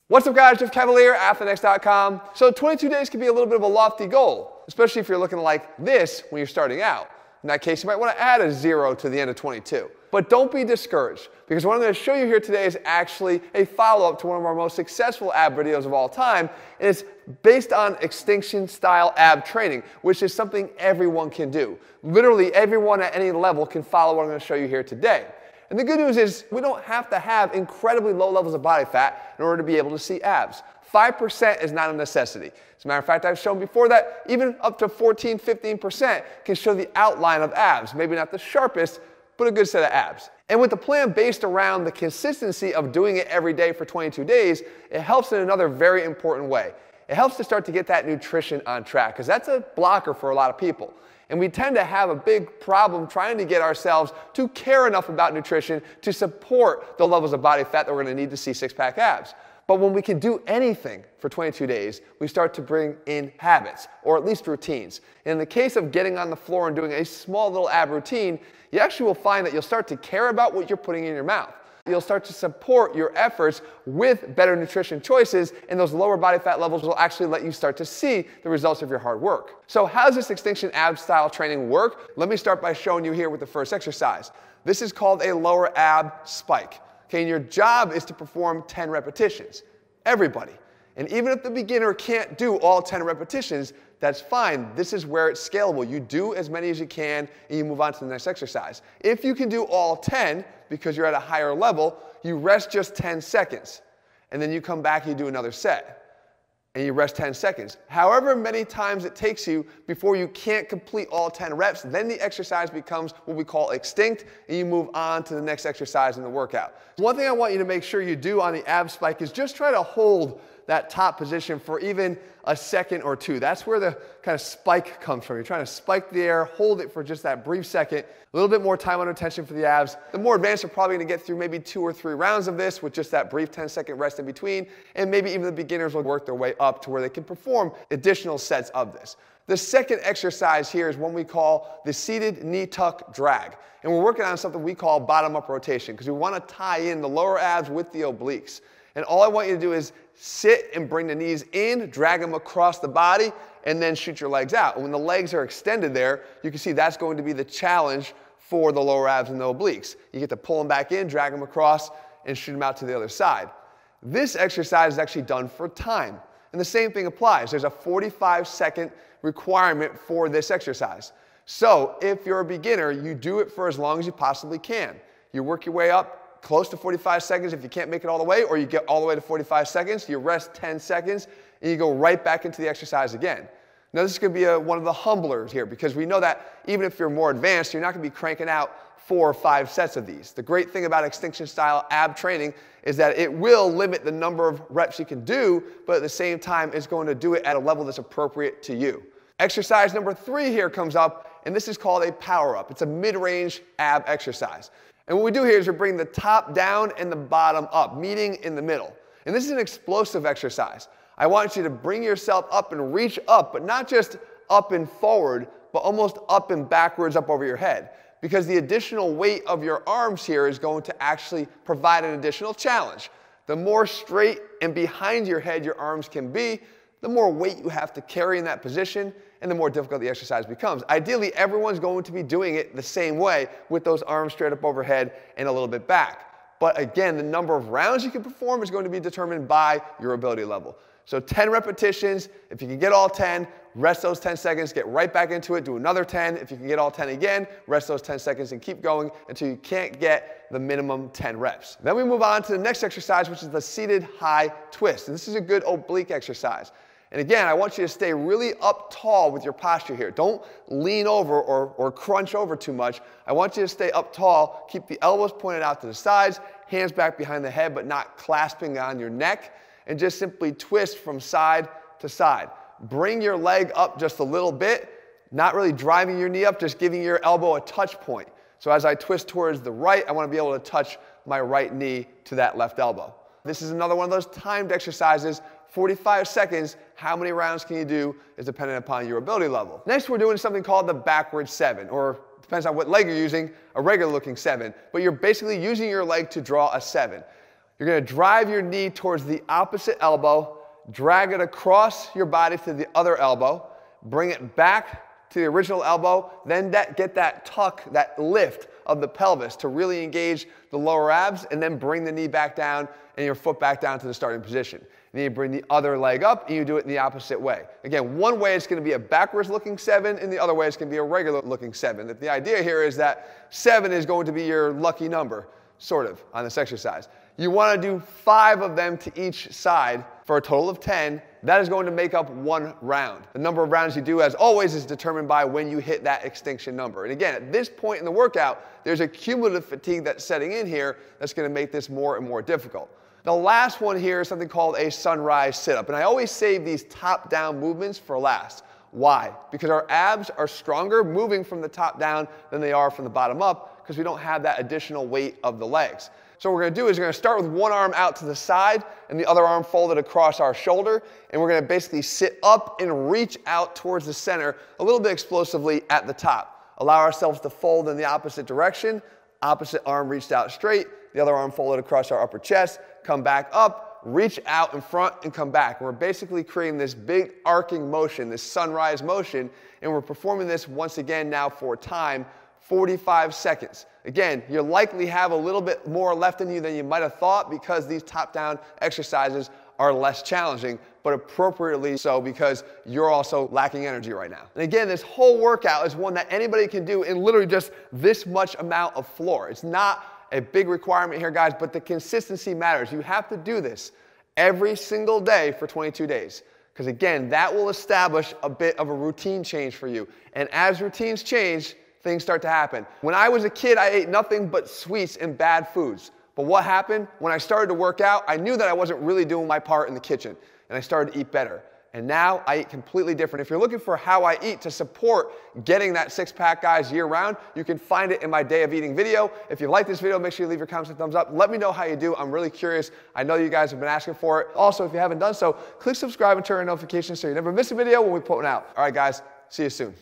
What's up guys, Jeff Cavalier, ATHLEAN-X.com. So 22 days can be a little bit of a lofty goal, especially if you're looking like this when you're starting out. In that case, you might want to add a 0 to the end of 22. But don't be discouraged, because what I'm going to show you here today is actually a follow-up to one of our most successful ab videos of all time, and it's based on extinction-style ab training, which is something everyone can do. Literally everyone at any level can follow what I'm going to show you here today. And the good news is we don't have to have incredibly low levels of body fat in order to be able to see abs. 5% is not a necessity. As a matter of fact, I've shown before that even up to 14, 15% can show the outline of abs. Maybe not the sharpest, but a good set of abs. And with the plan based around the consistency of doing it every day for 22 days, it helps in another very important way. It helps to start to get that nutrition on track, because that's a blocker for a lot of people. And we tend to have a big problem trying to get ourselves to care enough about nutrition to support the levels of body fat that we're going to need to see six-pack abs. But when we can do anything for 22 days, we start to bring in habits, or at least routines. And in the case of getting on the floor and doing a small little ab routine, you actually will find that you'll start to care about what you're putting in your mouth. You'll start to support your efforts with better nutrition choices, and those lower body fat levels will actually let you start to see the results of your hard work. So how does this extinction ab style training work? Let me start by showing you here with the first exercise. This is called a lower ab spike. Okay, and your job is to perform 10 repetitions. Everybody. And even if the beginner can't do all 10 repetitions, that's fine. This is where it's scalable. You do as many as you can, and you move on to the next exercise. If you can do all 10, because you're at a higher level, you rest just 10 seconds. And then you come back and you do another set. And you rest 10 seconds. However many times it takes you before you can't complete all 10 reps, then the exercise becomes what we call extinct, and you move on to the next exercise in the workout. One thing I want you to make sure you do on the ab spike is just try to hold that top position for even a second or two. That's where the kind of spike comes from. You're trying to spike the air, hold it for just that brief second, a little bit more time under tension for the abs. The more advanced are probably going to get through maybe 2 or 3 rounds of this with just that brief 10-second rest in between, and maybe even the beginners will work their way up to where they can perform additional sets of this. The second exercise here is one we call the seated knee tuck drag. And we're working on something we call bottom-up rotation, because we want to tie in the lower abs with the obliques. And all I want you to do is sit and bring the knees in, drag them across the body, and then shoot your legs out. And when the legs are extended there, you can see that's going to be the challenge for the lower abs and the obliques. You get to pull them back in, drag them across, and shoot them out to the other side. This exercise is actually done for time. And the same thing applies. There's a 45-second requirement for this exercise. So if you're a beginner, you do it for as long as you possibly can. You work your way up close to 45 seconds if you can't make it all the way, or you get all the way to 45 seconds, you rest 10 seconds, and you go right back into the exercise again. Now this is going to be one of the humblers here, because we know that even if you're more advanced, you're not going to be cranking out 4 or 5 sets of these. The great thing about extinction style ab training is that it will limit the number of reps you can do, but at the same time it's going to do it at a level that's appropriate to you. Exercise number 3 here comes up, and this is called a power up. It's a mid-range ab exercise. And what we do here is we bring the top down and the bottom up, meeting in the middle. And this is an explosive exercise. I want you to bring yourself up and reach up, but not just up and forward, but almost up and backwards up over your head. Because the additional weight of your arms here is going to actually provide an additional challenge. The more straight and behind your head your arms can be, the more weight you have to carry in that position, and the more difficult the exercise becomes. Ideally, everyone's going to be doing it the same way, with those arms straight up overhead and a little bit back. But again, the number of rounds you can perform is going to be determined by your ability level. So 10 repetitions. If you can get all 10, rest those 10 seconds, get right back into it, do another 10. If you can get all 10 again, rest those 10 seconds and keep going until you can't get the minimum 10 reps. Then we move on to the next exercise, which is the seated high twist. And this is a good oblique exercise. And again, I want you to stay really up tall with your posture here. Don't lean over or crunch over too much. I want you to stay up tall, keep the elbows pointed out to the sides, hands back behind the head, but not clasping on your neck, and just simply twist from side to side. Bring your leg up just a little bit, not really driving your knee up, just giving your elbow a touch point. So as I twist towards the right, I want to be able to touch my right knee to that left elbow. This is another one of those timed exercises. 45 seconds, how many rounds can you do is dependent upon your ability level. Next, we're doing something called the BackwardsSeven, or depends on what leg you're using, a regular looking 7, but you're basically using your leg to draw a 7. You're going to drive your knee towards the opposite elbow, drag it across your body to the other elbow, bring it back to the original elbow, then get that tuck, that lift of the pelvis to really engage the lower abs, and then bring the knee back down and your foot back down to the starting position. And then you bring the other leg up and you do it in the opposite way. Again, one way it's going to be a backwards looking 7 and the other way it's going to be a regular looking 7. The idea here is that 7 is going to be your lucky number, sort of, on this exercise. You want to do 5 of them to each side for a total of 10. That is going to make up 1 round. The number of rounds you do, as always, is determined by when you hit that extinction number. And again, at this point in the workout, there's a cumulative fatigue that's setting in here that's going to make this more and more difficult. The last one here is something called a sunrise sit-up. And I always save these top-down movements for last. Why? Because our abs are stronger moving from the top down than they are from the bottom up, because we don't have that additional weight of the legs. So what we're going to do is we're going to start with one arm out to the side and the other arm folded across our shoulder, and we're going to basically sit up and reach out towards the center a little bit explosively at the top. Allow ourselves to fold in the opposite direction, opposite arm reached out straight, the other arm folded across our upper chest, come back up, reach out in front and come back. We're basically creating this big arcing motion, this sunrise motion, and we're performing this once again now for time, 45 seconds. Again, you'll likely have a little bit more left in you than you might have thought because these top-down exercises are less challenging, but appropriately so because you're also lacking energy right now. And again, this whole workout is one that anybody can do in literally just this much amount of floor. It's not a big requirement here, guys, but the consistency matters. You have to do this every single day for 22 days. Because again, that will establish a bit of a routine change for you. And as routines change, things start to happen. When I was a kid, I ate nothing but sweets and bad foods. But what happened? When I started to work out, I knew that I wasn't really doing my part in the kitchen. And I started to eat better. And now I eat completely different. If you're looking for how I eat to support getting that six-pack, guys, year-round, you can find it in my Day of Eating video. If you like this video, make sure you leave your comments and thumbs up. Let me know how you do. I'm really curious. I know you guys have been asking for it. Also, if you haven't done so, click subscribe and turn on notifications so you never miss a video when we put one out. All right, guys, see you soon.